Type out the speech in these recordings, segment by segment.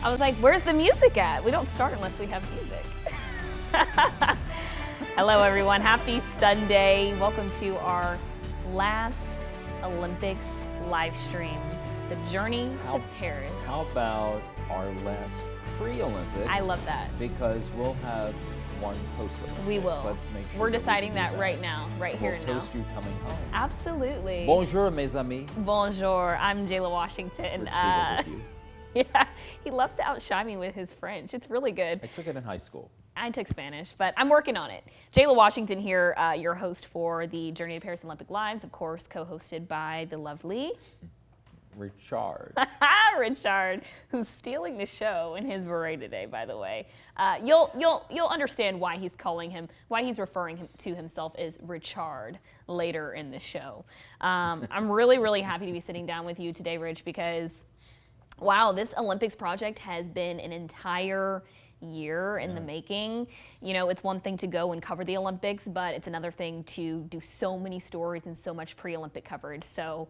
I was like, where's the music at? We don't start unless we have music. Hello, everyone. Happy Sunday. Welcome to our last Olympics live stream, the journey to Paris. How about our last pre-Olympics? I love that. Because we'll have one post-Olympics. We will. Let's make sure we're deciding that right now, right and here we'll and now. We'll toast you coming home. Absolutely. Bonjour, mes amis. Bonjour. I'm Jala Washington. Yeah, he loves to outshine me with his French. It's really good. I took it in high school. I took Spanish, but I'm working on it. Jala Washington here, your host for the Journey to Paris Olympic Lives, of course, co-hosted by the lovely Richard. Richard, who's stealing the show in his beret today, by the way. You'll understand why he's referring to himself as Richard later in the show. I'm really happy to be sitting down with you today, Rich, because wow, this Olympics project has been an entire year in the making. You know, it's one thing to go and cover the Olympics, but it's another thing to do so many stories and so much pre-Olympic coverage. So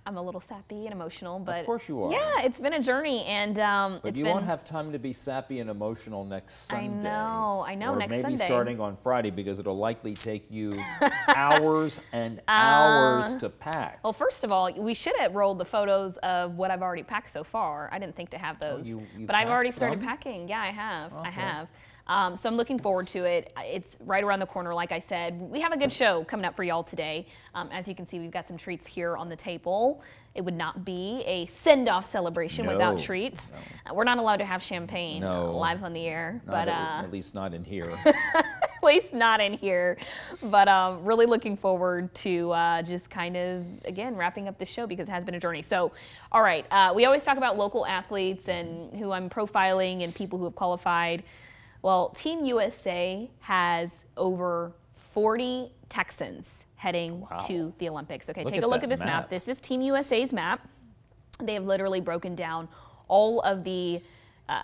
I'm a little sappy and emotional, but of course you are. Yeah, it's been a journey, and but you won't have time to be sappy and emotional next Sunday. I know. Or next maybe Sunday. Starting on Friday, because it'll likely take you hours and hours to pack. Well, first of all, we should have rolled the photos of what I've already packed so far. I didn't think to have those, but I've already started packing. Yeah, I have. Okay. I have. So I'm looking forward to it. It's right around the corner, like I said. We have a good show coming up for y'all today. As you can see, we've got some treats here on the table. It would not be a send-off celebration without treats. No. We're not allowed to have champagne live on the air. At least not in here. At least not in here. But really looking forward to just kind of, again, wrapping up the show because it has been a journey. So, all right, we always talk about local athletes and who I'm profiling and people who have qualified. Well, Team USA has over 40 Texans heading to the Olympics. Okay, take a look at this map. This is Team USA's map. They have literally broken down all of the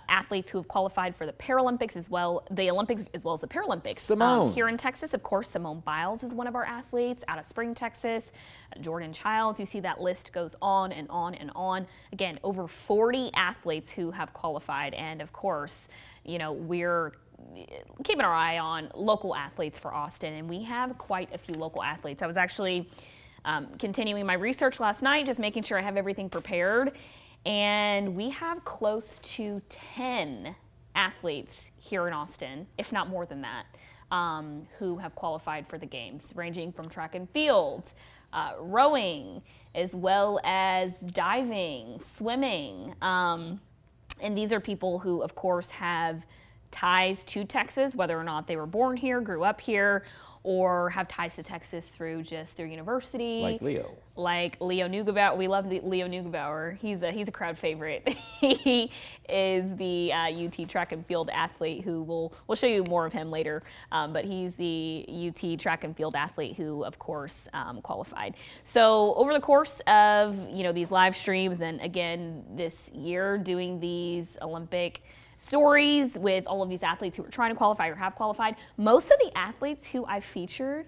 athletes who have qualified for the Paralympics as well, the Olympics as well as the Paralympics. Simone. Here in Texas, of course, Simone Biles is one of our athletes out of Spring, Texas. Jordan Childs, you see that list goes on and on and on. Again, over 40 athletes who have qualified, and of course, you know, we're keeping our eye on local athletes for Austin, and we have quite a few local athletes. I was actually continuing my research last night, just making sure I have everything prepared, and we have close to 10 athletes here in Austin, if not more than that, who have qualified for the games, ranging from track and field, rowing, as well as diving, swimming. And these are people who, of course, have ties to Texas, whether or not they were born here, grew up here, or have ties to Texas through just their university. Like Leo. Like Leo Neugebauer. We love Leo Neugebauer. He's a crowd favorite. He is the UT track and field athlete who we'll show you more of him later. But he's the UT track and field athlete who, of course, qualified. So over the course of these live streams, and again this year doing these Olympic stories with all of these athletes who are trying to qualify or have qualified, most of the athletes who I featured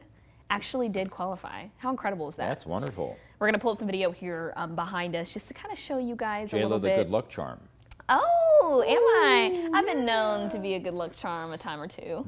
actually did qualify. How incredible is that? That's wonderful. We're going to pull up some video here behind us just to kind of show you guys a little bit. Jayla, the good luck charm. Oh, am I? I've been known to be a good luck charm a time or two.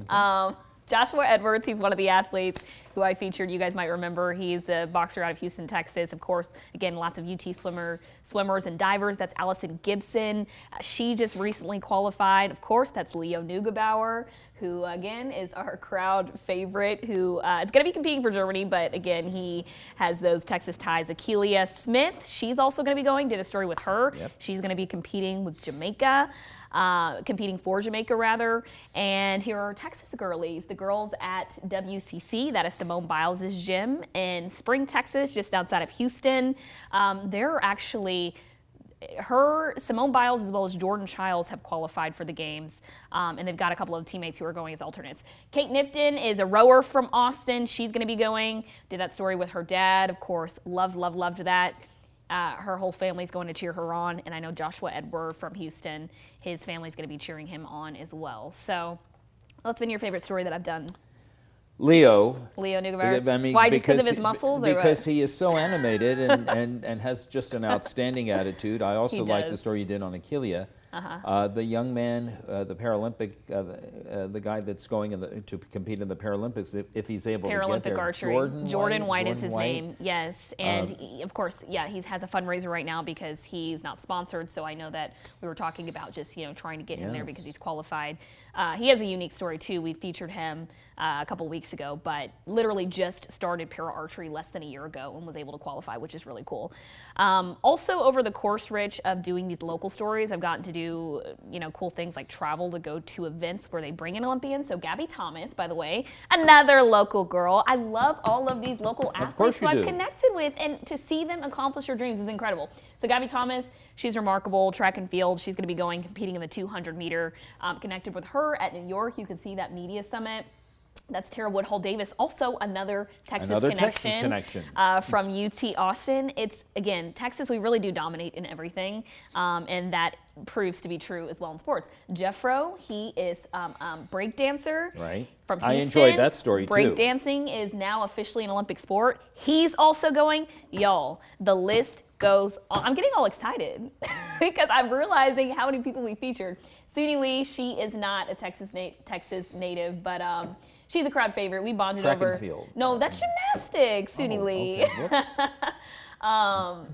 Joshua Edwards, he's one of the athletes who I featured. You guys might remember. He's the boxer out of Houston, Texas. Of course, again, lots of UT swimmers and divers. That's Allison Gibson. She just recently qualified. Of course, that's Leo Neugebauer, who, again, is our crowd favorite, who is going to be competing for Germany, but, again, he has those Texas ties. Akeelia Smith, she's also going to be going. Did a story with her. Yep. She's going to be competing with Jamaica. Competing for Jamaica, rather. And here are Texas girlies, the girls at WCC, that is Simone Biles' gym in Spring, Texas, just outside of Houston. They're actually, Simone Biles as well as Jordan Childs have qualified for the games, and they've got a couple of teammates who are going as alternates. Kate Nifton is a rower from Austin. She's going to be going. Did that story with her dad, of course. Loved that. Her whole family's going to cheer her on, and I know Joshua Edward from Houston, his family's going to be cheering him on as well. So, what's been your favorite story that I've done? Leo. Leo Nugavar. I mean, Why, just because of his muscles? Because he is so animated and has just an outstanding attitude. I also like the story you did on Achilea. The young man, the Paralympic, the guy that's going to compete in the Paralympics, if he's able to get there. Paralympic archery. Jordan White is his name. Yes, and of course, yeah, he has a fundraiser right now because he's not sponsored. So I know that we were talking about just trying to get him there because he's qualified. He has a unique story too. We featured him a couple weeks ago, but literally just started para archery less than a year ago and was able to qualify, which is really cool. Also, over the course, Rich, of doing these local stories, I've gotten to do cool things like travel to go to events where they bring in Olympians. So Gabby Thomas, by the way, another local girl. I love all of these local athletes who I've connected with, and to see them accomplish their dreams is incredible. So Gabby Thomas, she's remarkable, track and field. She's going to be competing in the 200 meter. Connected with her at New York. You can see that media summit. That's Tara Woodhull Davis, also another Texas connection from UT Austin. It's, again, Texas, we really do dominate in everything, and that proves to be true as well in sports. Jeffro, he is breakdancer from Houston. I enjoyed that story too. Breakdancing is now officially an Olympic sport. He's also going. Y'all, the list goes on. I'm getting all excited because I'm realizing how many people we featured. Suni Lee, she is not a Texas native, but she's a crowd favorite. We bonded Track over. And field. No, that's gymnastics, Suni Lee. Okay.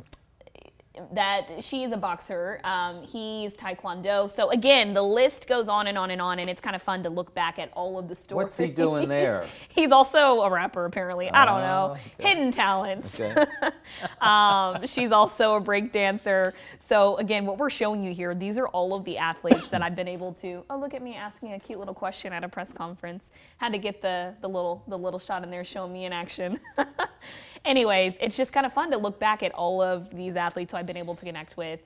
That she is a boxer. He's Taekwondo. So again, the list goes on and on and on, and it's kind of fun to look back at all of the stories. What's he doing there? He's also a rapper, apparently. I don't know. Okay. Hidden talents. Okay. She's also a break dancer. So again, what we're showing you here, these are all of the athletes that I've been able to. Oh, look at me asking a cute little question at a press conference. Had to get the little shot in there showing me in action. Anyways, it's just kind of fun to look back at all of these athletes who I've been able to connect with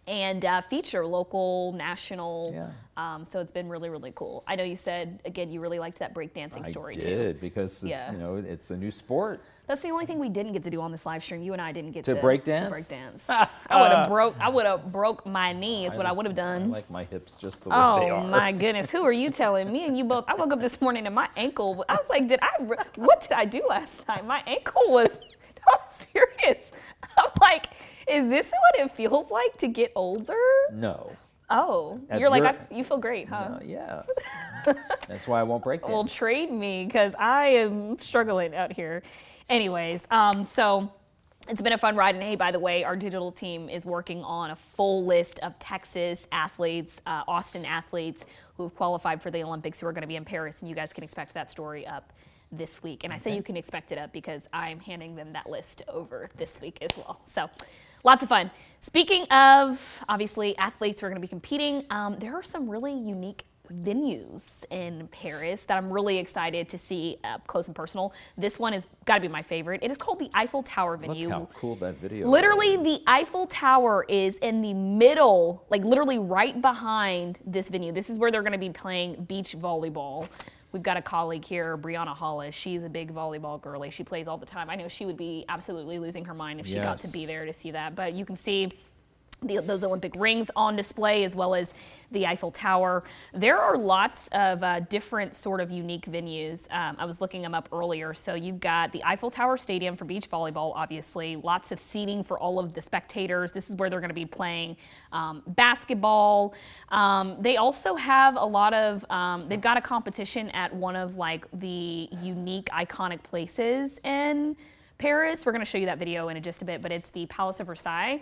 and feature local, national. Yeah. So it's been really, really cool. I know you said, again, you really liked that breakdancing story too. I did, because it's, it's a new sport. That's the only thing we didn't get to do on this live stream. You and I didn't get to breakdance. I would have broke my knee is what I would have done. I like my hips just the way they are. Oh my goodness, who are you telling? Me and you both. I woke up this morning and my ankle. I was like, what did I do last night? My ankle was. I'm serious. I'm like, is this what it feels like to get older? No. Oh, you feel great, huh? Yeah. That's why I won't break dance. Well, trade me, because I am struggling out here. Anyways, so it's been a fun ride. And hey, by the way, our digital team is working on a full list of Texas athletes, Austin athletes who have qualified for the Olympics who are going to be in Paris. And you guys can expect that story up this week. And I say you can expect it up because I'm handing them that list over this week as well. So lots of fun. Speaking of, obviously, athletes who are going to be competing, there are some really unique venues in Paris that I'm really excited to see up close and personal. This one has got to be my favorite. It is called the Eiffel Tower venue. Look how cool that video Literally, is. The Eiffel Tower is in the middle, like literally right behind this venue. This is where they're going to be playing beach volleyball. We've got a colleague here, Brianna Hollis. She's a big volleyball girly. She plays all the time. I know she would be absolutely losing her mind if she got to be there to see that. But you can see those Olympic rings on display, as well as the Eiffel Tower. There are lots of different sort of unique venues. I was looking them up earlier. So you've got the Eiffel Tower Stadium for beach volleyball, obviously. Lots of seating for all of the spectators. This is where they're going to be playing basketball. They also have a lot of, they've got a competition at one of like the unique iconic places in Paris. We're going to show you that video in just a bit, but it's the Palace of Versailles.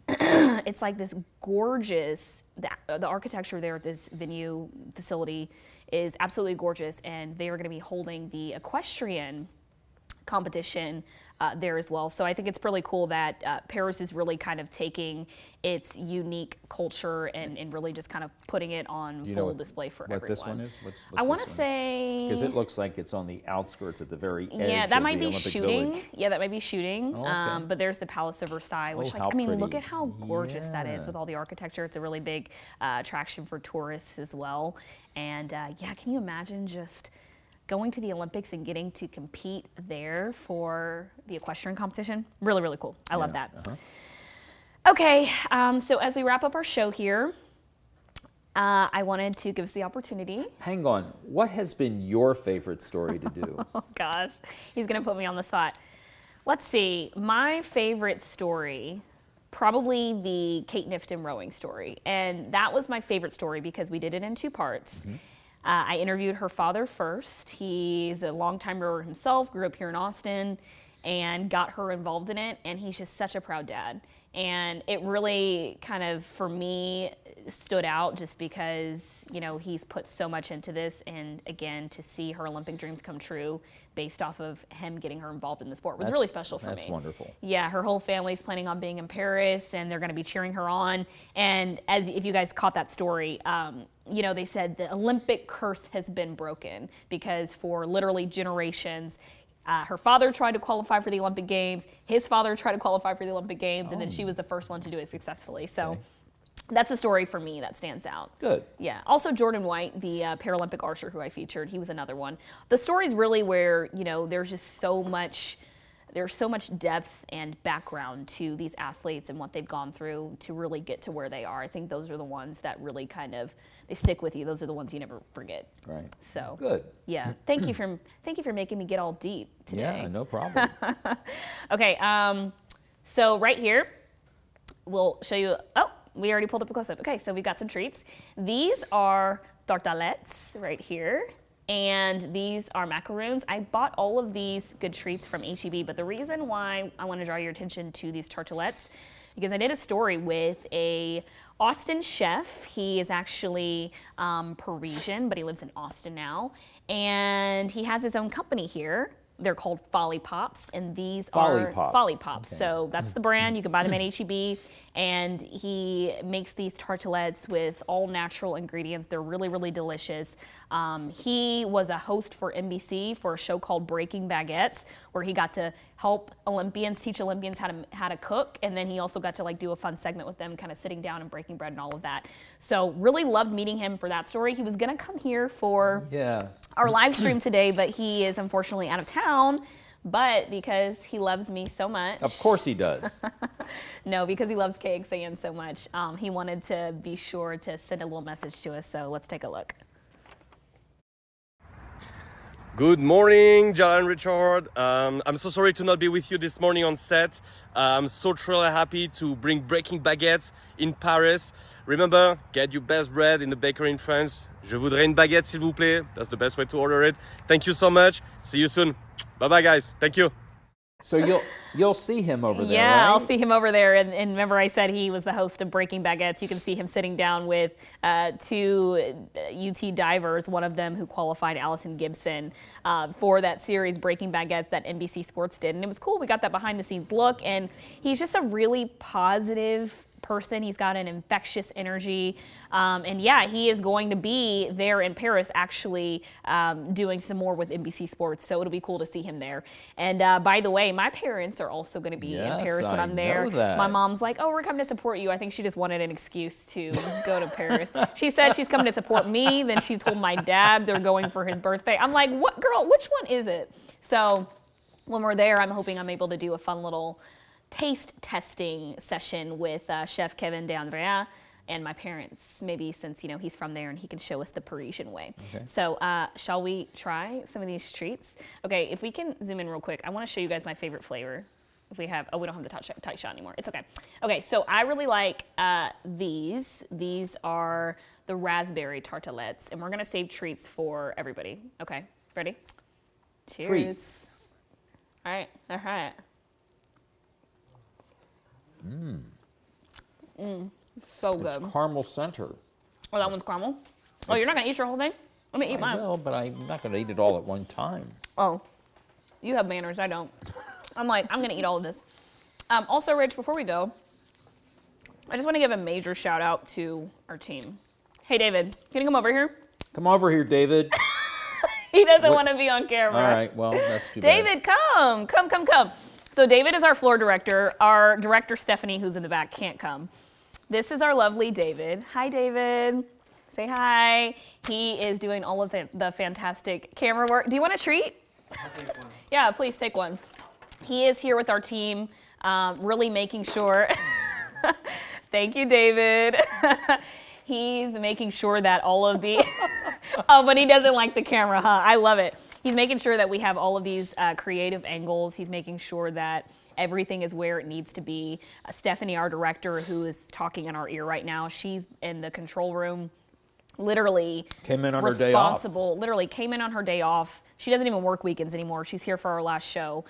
Mm-hmm. It's like this gorgeous, the architecture there at this venue facility is absolutely gorgeous, and they are going to be holding the equestrian competition there as well. So I think it's really cool that Paris is really kind of taking its unique culture and really just kind of putting it on full display for everyone. What this one is? What's I want to say... Because it looks like it's on the outskirts at the very edge Yeah, that of might the be Olympic shooting. Village. Yeah, that might be shooting. Oh, okay. But there's the Palace of Versailles, which how I mean, pretty. look at how gorgeous that is with all the architecture. It's a really big attraction for tourists as well. And yeah, can you imagine just going to the Olympics and getting to compete there for the equestrian competition? Really, really cool. I love that. Okay, so as we wrap up our show here, I wanted to give us the opportunity. Hang on. What has been your favorite story to do? Oh, gosh. He's going to put me on the spot. Let's see. My favorite story, probably the Kate Nifton rowing story. And that was my favorite story because we did it in 2 parts. I interviewed her father first. He's a longtime rower himself, grew up here in Austin, and got her involved in it. And he's just such a proud dad. And it really kind of, for me, stood out just because, you know, he's put so much into this. And again, to see her Olympic dreams come true based off of him getting her involved in the sport was really special for me. That's wonderful. Yeah, her whole family's planning on being in Paris, and they're going to be cheering her on. And if you guys caught that story, you know, they said the Olympic curse has been broken because for literally generations, her father tried to qualify for the Olympic Games. His father tried to qualify for the Olympic Games, and then she was the first one to do it successfully. So that's a story for me that stands out. Good. Yeah. Also, Jordan White, the Paralympic archer who I featured, he was another one. The story's really where, you know, there's so much depth and background to these athletes and what they've gone through to really get to where they are. I think those are the ones that really kind of, they stick with you. Those are the ones you never forget. Right. So good. Yeah. Thank you for making me get all deep today. Yeah, no problem. Okay. So right here, we'll show you. Oh, we already pulled up a close-up. Okay, so we've got some treats. These are tartelettes right here. And these are macaroons. I bought all of these good treats from H-E-B, but the reason why I want to draw your attention to these tartelettes, because I did a story with a Austin chef. He is actually Parisian, but he lives in Austin now. And he has his own company here. They're called Folly Pops, and these are Folly Pops. Okay. So that's the brand. You can buy them at H-E-B. And he makes these tartelettes with all natural ingredients. They're really, really delicious. He was a host for NBC for a show called Breaking Baguettes, where he got to help Olympians, teach Olympians how to cook. And then he also got to like do a fun segment with them, kind of sitting down and breaking bread and all of that. So really loved meeting him for that story. He was gonna come here for our live stream today, but he is unfortunately out of town. But because he loves me so much. Of course he does. No, because he loves KXAN so much. He wanted to be sure to send a little message to us. So let's take a look. Good morning, Jala and Richard. I'm so sorry to not be with you this morning on set. I'm so truly happy to bring Breaking Baguettes in Paris. Remember, get your best bread in the bakery in France. Je voudrais une baguette, s'il vous plaît. That's the best way to order it. Thank you so much. See you soon. Bye-bye, guys. Thank you. So you'll see him over there, yeah, right? I'll see him over there. And remember I said he was the host of Breaking Baguettes. You can see him sitting down with 2 UT divers, one of them who qualified, Allison Gibson, for that series Breaking Baguettes that NBC Sports did. And it was cool. We got that behind the scenes look. And he's just a really positive person. He's got an infectious energy. And yeah, he is going to be there in Paris actually doing some more with NBC Sports. So it'll be cool to see him there. And by the way, my parents are also going to be in Paris when I'm there. My mom's like, oh, we're coming to support you. I think she just wanted an excuse to go to Paris. She said she's coming to support me. Then she told my dad they're going for his birthday. I'm like, what, girl, which one is it? So when we're there, I'm hoping I'm able to do a fun little taste testing session with Chef Kevin DeAndrea and my parents, maybe since, you know, he's from there and he can show us the Parisian way. Okay. So shall we try some of these treats? Okay, if we can zoom in real quick, I want to show you guys my favorite flavor. If we have, oh, we don't have the tight shot anymore. It's okay. Okay, so I really like these. These are the raspberry tartelettes, and we're gonna save treats for everybody. Okay, ready? Cheers. Treats. All right, all right. So good. It's caramel center. Oh, that one's caramel? Oh, you're not going to eat your whole thing? Let me eat mine. I will, but I'm not going to eat it all at one time. Oh, you have manners. I don't. I'm like, I'm going to eat all of this. Also, Rich, before we go, I just want to give a major shout out to our team. Hey, David, can you come over here? Come over here, David. He doesn't want to be on camera. All right, well, that's too bad. David, come. So David is our floor director. Our director, Stephanie, who's in the back, can't come. This is our lovely David. Hi, David. Say hi. He is doing all of the fantastic camera work. Do you want a treat? I'll take one. Yeah, please take one. He is here with our team, really making sure. Thank you, David. He's making sure that all of the, oh, but he doesn't like the camera, huh? I love it. He's making sure that we have all of these creative angles. He's making sure that everything is where it needs to be. Stephanie, our director, who is talking in our ear right now, she's in the control room, literally came in on her day off. Literally came in on her day off. She doesn't even work weekends anymore. She's here for our last show.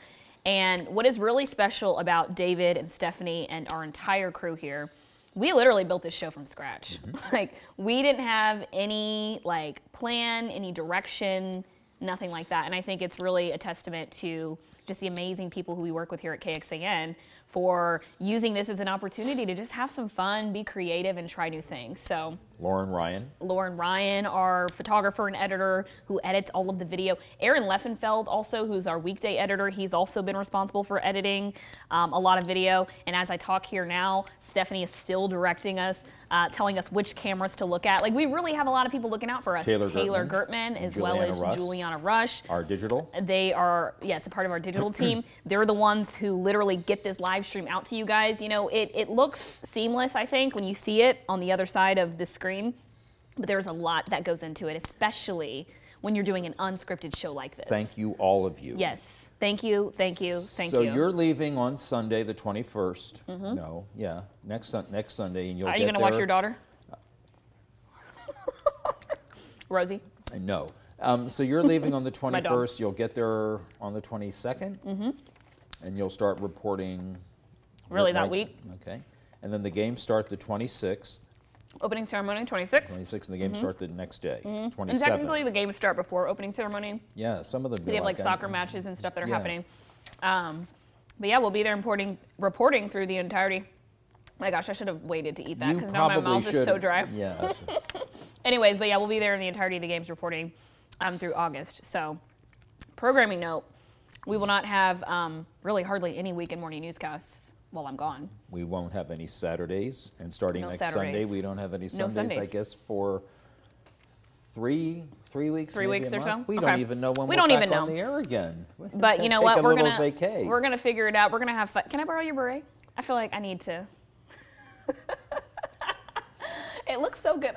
And what is really special about David and Stephanie and our entire crew here, we literally built this show from scratch. Like, we didn't have any like plan, any direction, nothing like that. And I think it's really a testament to just the amazing people who we work with here at KXAN for using this as an opportunity to just have some fun, be creative, and try new things. So Lauren Ryan, our photographer and editor who edits all of the video. Aaron Leffenfeld also, who's our weekday editor. He's also been responsible for editing a lot of video. And as I talk here now, Stephanie is still directing us, telling us which cameras to look at. Like, we really have a lot of people looking out for us. Taylor Gertman, as well as Juliana Rush. Our digital. They are, yes, a part of our digital team. They're the ones who literally get this live stream out to you guys. You know, it looks seamless, I think, when you see it on the other side of the screen, but there's a lot that goes into it, especially when you're doing an unscripted show like this. Thank you, all of you. Yes, thank you, thank you, thank you. So you're leaving on Sunday, the 21st. No, yeah, next Sunday, and you'll get there. Are you going to watch your daughter? Rosie? No. So you're leaving on the 21st. You'll get there on the 22nd, and you'll start reporting. Really, that week? Okay. And then the games start the 26th. Opening ceremony, 26th. 26th, and the games start the next day, 27th. And technically, the games start before opening ceremony. Yeah, some of them do. They have like soccer matches and stuff that are happening. But yeah, we'll be there reporting through the entirety. My gosh, I should have waited to eat that because now my mouth is so dry. Yeah. Anyways, but yeah, we'll be there in the entirety of the games reporting through August. So, programming note, we will not have really hardly any weekend morning newscasts while I'm gone. We won't have any Saturdays, and starting next Sunday, we don't have any Sundays, I guess, for three weeks, 3 weeks or so. We don't even know when we're back on the air again. But you know what? We're gonna figure it out. We're gonna have fun. Can I borrow your beret? I feel like I need to. It looks so good.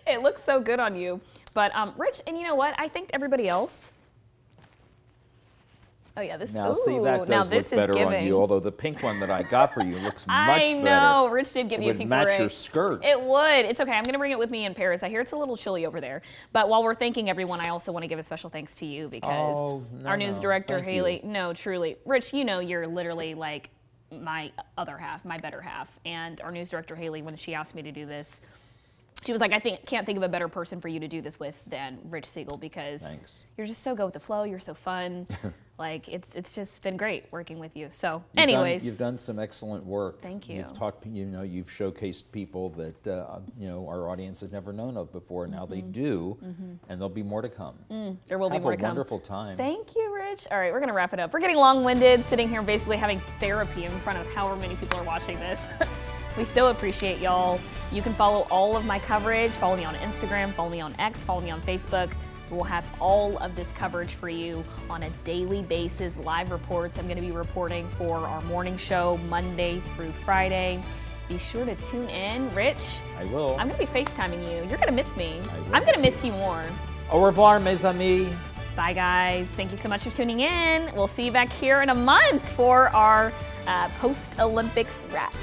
It looks so good on you. But Rich, and you know what? I think everybody else. Oh yeah, this. Now see, that does look better on you. Although the pink one that I got for you looks much better. I know, Rich did give me a pink beret. It would match your skirt. It would. It's okay. I'm gonna bring it with me in Paris. I hear it's a little chilly over there. But while we're thanking everyone, I also want to give a special thanks to you because our news director Haley. No, truly, Rich. You know, you're literally like my other half, my better half. And our news director Haley, when she asked me to do this, she was like, can't think of a better person for you to do this with than Rich Siegel because you're just so good with the flow. You're so fun. Like, it's just been great working with you. So anyways. You've done some excellent work. Thank you. You've talked, you've showcased people that, our audience has never known of before. Now they do, and there'll be more to come. There will be more to come. Have a wonderful time. Thank you, Rich. All right, we're going to wrap it up. We're getting long-winded, sitting here basically having therapy in front of however many people are watching this. We so appreciate y'all. You can follow all of my coverage. Follow me on Instagram, follow me on X, follow me on Facebook. We'll have all of this coverage for you on a daily basis, live reports. I'm going to be reporting for our morning show Monday through Friday. Be sure to tune in. Rich, I will. I'm going to be FaceTiming you. You're going to miss me. I'm going to miss you more. Au revoir, mes amis. Bye, guys. Thank you so much for tuning in. We'll see you back here in a month for our post-Olympics wrap.